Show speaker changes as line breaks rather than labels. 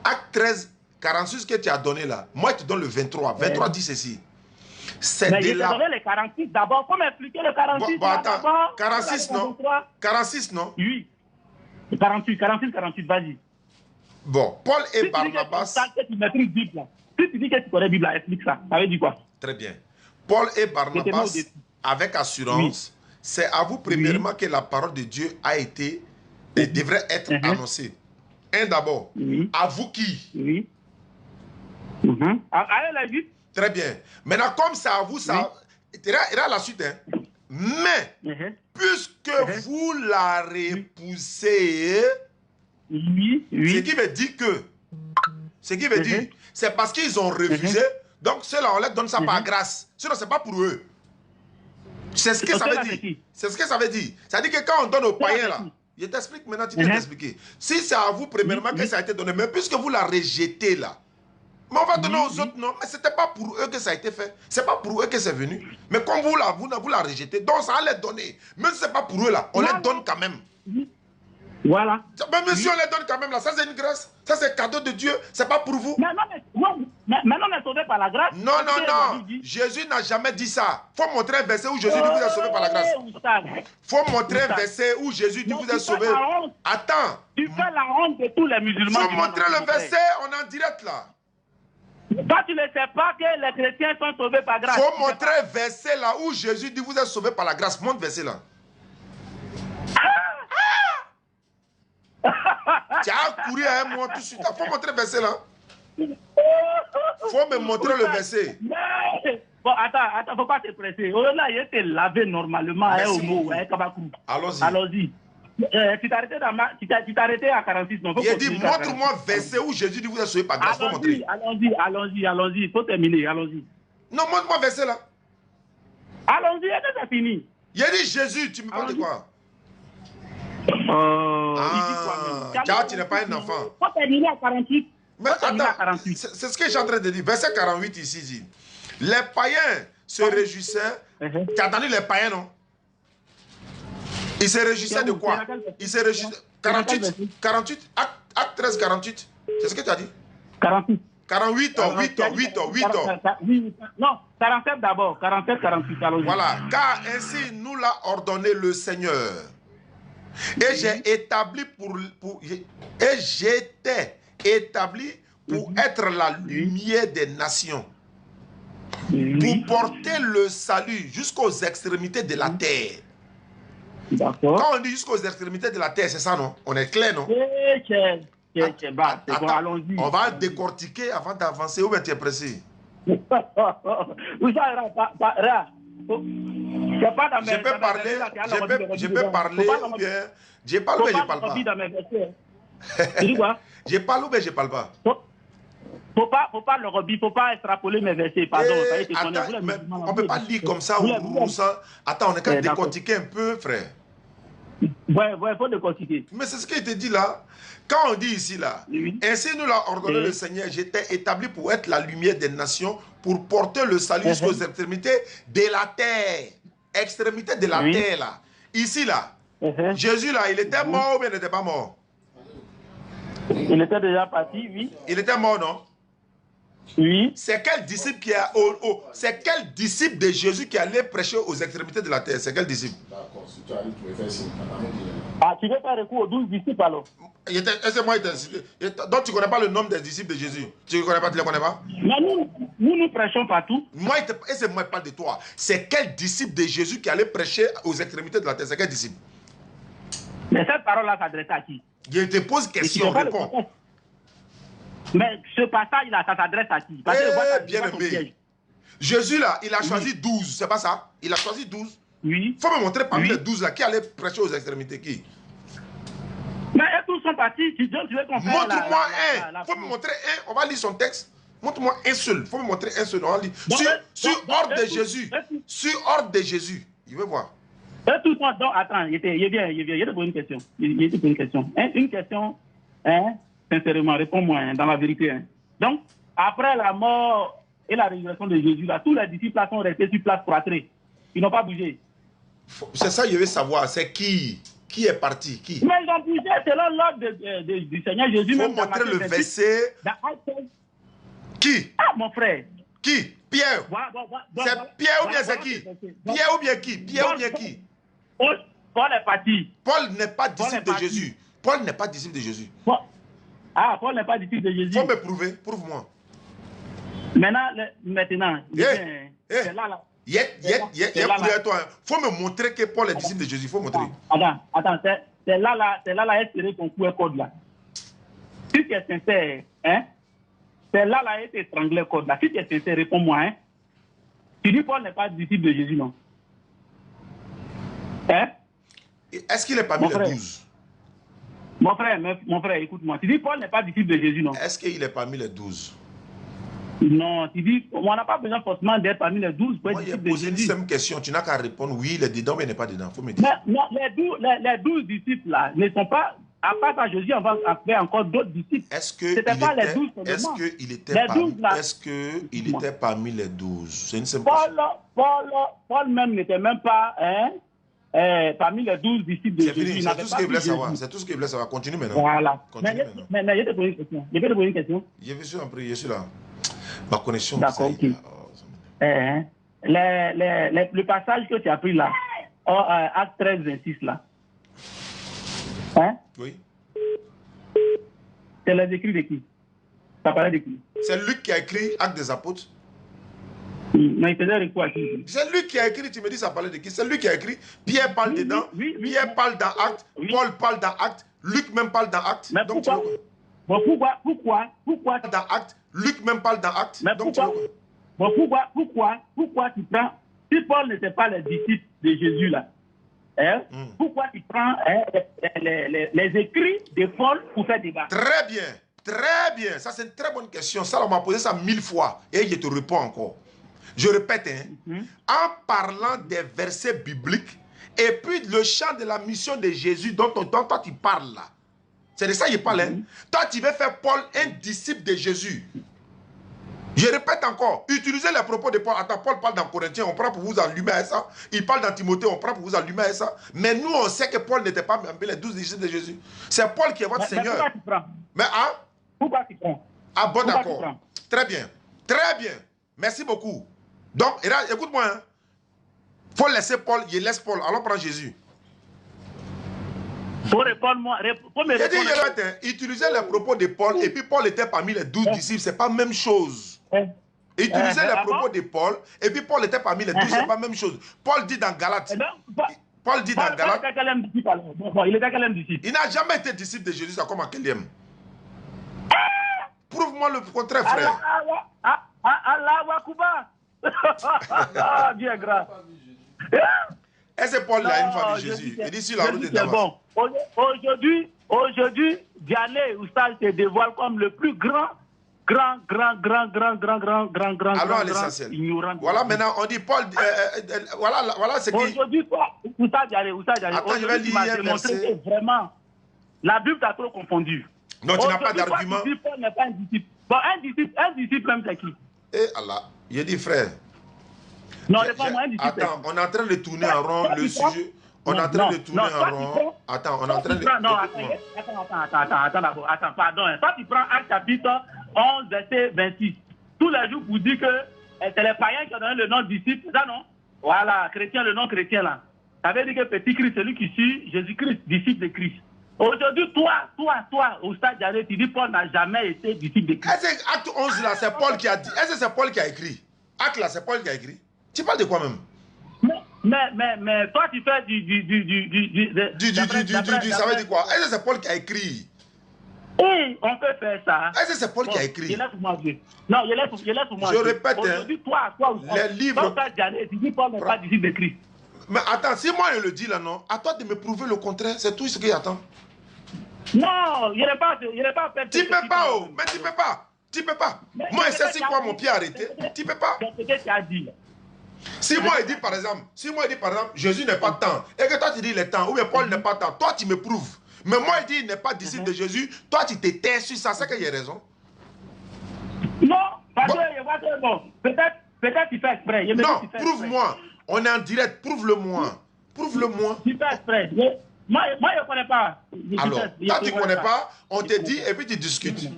Acte 13, 46 que tu as donné là. Moi, je te donne le 23. 23 dit ceci. C'est
Mais
de
je t'ai
la...
donné les 46 d'abord. Faut m'expliquer le 46
Bon, attends. 46, non?
23.
46, non?
Oui. 48, 48, vas-y.
Bon, Paul et
Si
Barnabas...
tu maîtrises Bible, là. Si tu dis que tu connais Bible, là, explique ça. Ça veut dire quoi?
Très bien. Paul et Barnabas, avec assurance, c'est à vous premièrement que la parole de Dieu a été et devrait être annoncée. Un d'abord. À vous qui?
Oui. À elle, elle.
Très bien. Maintenant, comme c'est à vous, ça... Il y a la suite, hein. Mais, puisque vous la repoussez, ce qui veut dire que... Ce qui veut dire, c'est parce qu'ils ont refusé, donc ceux-là, on leur donne ça par grâce. Sinon, ce n'est pas pour eux. C'est ce que ça veut dire. C'est ce que ça veut dire. Ça veut dire que quand on donne aux païens, là, je t'explique maintenant, tu peux t'expliquer. Si c'est à vous, premièrement, que ça a été donné, mais puisque vous la rejetez, là, mais on va donner aux autres, non. Mais ce n'était pas pour eux que ça a été fait. Ce n'est pas pour eux que c'est venu. Mais comme vous la rejetez, donc ça va les donner. Même si ce n'est pas pour eux, là, on les donne quand même.
Voilà.
Mais si on les donne quand même, là, ça c'est une grâce. Ça c'est cadeau de Dieu. C'est pas pour vous.
Maintenant, on est sauvé par la grâce.
Non. Jésus n'a jamais dit ça. Faut montrer un verset où Jésus dit vous êtes sauvé par la grâce. Faut montrer un verset où Jésus dit vous êtes sauvé. Attends.
Tu fais la honte de tous les musulmans.
Faut montrer le verset, on est en direct là.
Toi, tu ne sais pas que les chrétiens sont sauvés par grâce.
Faut montrer un verset là où Jésus dit vous êtes sauvé par la grâce. Montre verset là. Tu as couru à un moment tout de suite. Il faut montrer le verset là. Il faut me montrer le verset.
Bon, attends, faut pas te presser. Oh là, il était lavé normalement.
Allons-y.
Allons-y. Tu t'es arrêté à 46.
Il a dit, montre-moi verset où Jésus dit vous êtes sauvé par grâce. Faut montrer.
Allons-y. Il faut terminer. Allons-y.
Non, montre-moi verset là.
Allons-y, c'est fini.
Il a dit Jésus, tu me parles de quoi? Tu n'es pas un enfant.
Faut terminer à 48.
Mais attends, c'est ce que je suis en train de dire. Verset 48 ici dit. Les païens se réjouissaient. Tu as entendu les païens, non? Ils se réjouissaient de quoi? Ils se réjouissaient. 48, acte 13, 48. C'est ce que tu as dit?
48.
48 ans, 8 ans.
Non, 47 d'abord. 47, 48.
Voilà. Car ainsi nous l'a ordonné le Seigneur. Et j'ai établi j'étais établi pour être la lumière des nations. Pour porter le salut jusqu'aux extrémités de la terre.
D'accord.
Quand on dit jusqu'aux extrémités de la terre, c'est ça, non? On est clair, non?
Bon, allons-y.
On va décortiquer avant d'avancer. Où es-tu pressé?
Oui, ça ira.
Je peux parler ou bien... Je parle ou bien je parle pas?
Tu dis quoi?
Je parle ou bien je parle pas?
Faut pas le rubis, faut pas extrapoler mes versets, pardon.
Attends, mais on ne peut pas lire comme ça ou ça. Attends, on est quand même décortiquer un peu, frère.
Ouais, faut décortiquer.
Mais c'est ce qu'il te dit là. Quand on dit ici là, ainsi nous l'a ordonné le Seigneur, j'étais établi pour être la lumière des nations, pour porter le salut jusqu'aux extrémités de la terre. Extrémités de la terre là. Ici là, Jésus là, il était mort ou bien il n'était pas mort?
Il était déjà parti, oui.
Il était mort, non?
Oui.
C'est quel disciple c'est quel disciple de Jésus qui allait prêcher aux extrémités de la terre? C'est quel disciple?
D'accord, si tu arrives, tu me fais signe. Tu veux faire recours aux 12 disciples alors?
Donc tu ne connais pas le nom des disciples de Jésus? Tu ne connais pas, tu ne les connais pas?
Mais nous prêchons partout.
Moi, je parle de toi. C'est quel disciple de Jésus qui allait prêcher aux extrémités de la terre? C'est quel disciple?
Mais cette parole-là s'adresse à qui?
Je te pose question, réponds.
Mais ce passage, là, ça s'adresse à qui?
Bien aimé. Jésus, là, il a choisi 12, c'est pas ça? Il a choisi 12.
Oui.
Il faut me montrer parmi les 12 là, qui allait prêcher aux extrémités, qui?
Mais eux tous sont partis. Tu veux qu'on fasse.
Montre-moi un. Il faut me montrer un. On va lire son texte. Montre-moi un seul. Il faut me montrer un seul. On va lire. Sur ordre de Jésus. Sur ordre de Jésus. Il veut voir.
Eux tous sont. Donc, attends, il vient. Il te pose une question. Il te pose une question. Une question, sincèrement, réponds-moi, dans la vérité. Donc, après la mort et la résurrection de Jésus, là, tous les disciples là sont restés sur place pour attrer. Ils n'ont pas bougé.
C'est ça que je veux savoir. C'est qui? Qui est parti? Qui?
Mais ils ont bougé selon l'ordre du Seigneur Jésus.
Il faut montrer le verset. Qui?
Ah, mon frère.
Qui? Pierre. C'est Pierre ou bien c'est qui? Pierre ou bien qui? Pierre ou bien qui?
Paul est parti.
Paul n'est pas disciple de Jésus. Paul n'est pas disciple de Jésus.
Ah, Paul n'est pas disciple de Jésus.
Il faut me prouver. Prouve-moi.
Maintenant. C'est là.
Faut me montrer que Paul est disciple de Jésus. Faut montrer.
Attends. C'est là, espérer qu'on coupe code là. Si tu es sincère, hein? C'est là, est étranglé code là. Si tu es sincère, réponds-moi, hein? Tu dis Paul n'est pas disciple de Jésus, non? Hein?
Est-ce qu'il est parmi les 12?
Mon frère, écoute-moi. Tu dis Paul n'est pas disciple de Jésus, non?
Est-ce qu'il est parmi les 12?
Non, tu dis, on n'a pas besoin forcément d'être parmi les 12 pour être disciple de Jésus.
Moi, j'ai posé une simple question. Tu n'as qu'à répondre oui, il est dedans, mais il n'est pas dedans. Faut me dire.
Non, les 12 disciples là ne sont pas. À part ça, Jésus en va faire encore d'autres disciples.
Est-ce qu'il était parmi les 12? C'est une simple question.
Paul même n'était même pas parmi les 12 disciples de Jésus.
C'est tout ce qu'il voulait savoir. C'est tout ce qu'il voulait savoir. Continue maintenant.
Voilà. Mais je te pose une question. Je vais te poser une question.
Je suis là. Ma connexion.
D'accord, ok. Le passage que tu as pris là, acte 13, 26 là. Hein?
Oui.
C'est les écrits de qui? Ça parlait de qui?
C'est Luc qui a écrit Acte des Apôtres.
Mais il faisait quoi?
C'est Luc qui a écrit, tu me dis ça parlait de qui? C'est lui qui a écrit. Pierre parle dedans. Pierre parle dans Acte. Paul parle dans Acte. Luc même parle dans Acte.
Mais donc, pourquoi
dans Acte? Luc même parle dans Acte.
Mais
donc
pourquoi tu prends? Si Paul n'était pas le disciple de Jésus là, pourquoi tu prends les écrits de Paul pour faire débat?
Très bien. Ça c'est une très bonne question. Ça on m'a posé ça 1000 fois et je te réponds encore. Je répète, en parlant des versets bibliques et puis le champ de la mission de Jésus dont toi tu parles là. C'est de ça qu'il parle. Toi tu veux faire Paul un disciple de Jésus. Je répète encore, utilisez les propos de Paul. Attends, Paul parle dans Corinthiens, on prend pour vous allumer à ça. Il parle dans Timothée, on prend pour vous allumer à ça. Mais nous, on sait que Paul n'était pas même les 12 disciples de Jésus. C'est Paul qui est votre Seigneur.
Pourquoi tu prends?
Mais
pourquoi tu prends?
Ah bon, d'accord. Très bien. Merci beaucoup. Donc, écoute-moi. Faut laisser Paul, il laisse Paul. Alors prends Jésus.
Pour répondre-moi.
Utilisez les propos de Paul et puis Paul était parmi les 12 disciples. C'est pas la même chose. Utilisez les propos de Paul et puis Paul était parmi les 12, c'est pas la même chose. Paul dit dans Galates. Paul dit dans Galates. Il n'a jamais été disciple de Jésus, comme en quel Prouve-moi le contraire, frère.
Allah Wakuba. Dieu est grave.
Est-ce que Paul a une famille de Jésus? Il dit sur la route de Damas.
Bon. Aujourd'hui, Diané Oustaz se dévoile comme le plus grand
alors l'essentiel. Voilà, maintenant on dit Paul. Voilà ce qui.
Aujourd'hui, Oustaz Diané.
Attends, je vais lire un verset.
Vraiment, la Bible t'a trop confondu.
Non, tu n'as pas d'argument.
Paul n'est pas un disciple. Bon, un disciple même, c'est qui?
Eh Allah, il dit frère.
Non, réponds-moi, un disciple.
Attends, on est en train de tourner en rond le sujet. On est en train de tourner en rond. Attends, on est en train de.
Non, attends d'abord. Attends, pardon. Toi, tu prends Acte chapitre 11, verset 26. Tous les jours, vous dites que c'est les païens qui ont donné le nom de disciple, c'est ça, non? Voilà, chrétien, le nom chrétien, là. Ça veut dire que petit Christ, celui qui suit Jésus-Christ, disciple de Christ. Aujourd'hui, toi, au stade d'arrêt, tu dis Paul n'a jamais été disciple de Christ.
Est-ce que Acte 11, là, c'est Paul qui a dit? Est-ce que c'est Paul qui a écrit? Acte, là, c'est Paul qui a écrit? Tu parles de quoi même?
Mais toi, tu fais
ça veut dire quoi? Est-ce que c'est Paul qui a écrit?
Oui, on peut faire ça.
Est-ce que c'est Paul qui a écrit?
Non, il est pour moi.
Je répète,
aujourd'hui, toi,
les livres.
Tu dis Paul n'est pas disciple de Christ.
Mais attends, si moi je le dis là, non, à toi de me prouver le contraire, c'est tout ce qu'il attend.
Non, il n'est pas.
Tu peux pas, oh, mais tu peux pas. Tu peux pas. Moi, c'est quoi mon pied arrêté? Tu peux pas.
C'est ce que tu as dit.
Si moi, il dit par exemple, Jésus n'est pas temps, et que toi tu dis il est temps, ou bien Paul n'est pas temps, toi tu me prouves. Mais moi, il dit il n'est pas disciple de Jésus, toi tu te tais sur ça, c'est qu'il y a raison.
Non, parce que bon, peut-être tu fais exprès.
Non, prouve-moi. On est en direct, prouve-le-moi. Prouve-le-moi.
Tu fais exprès. Moi, je ne connais pas.
Alors, quand tu ne connais pas, on te dit et puis tu discutes.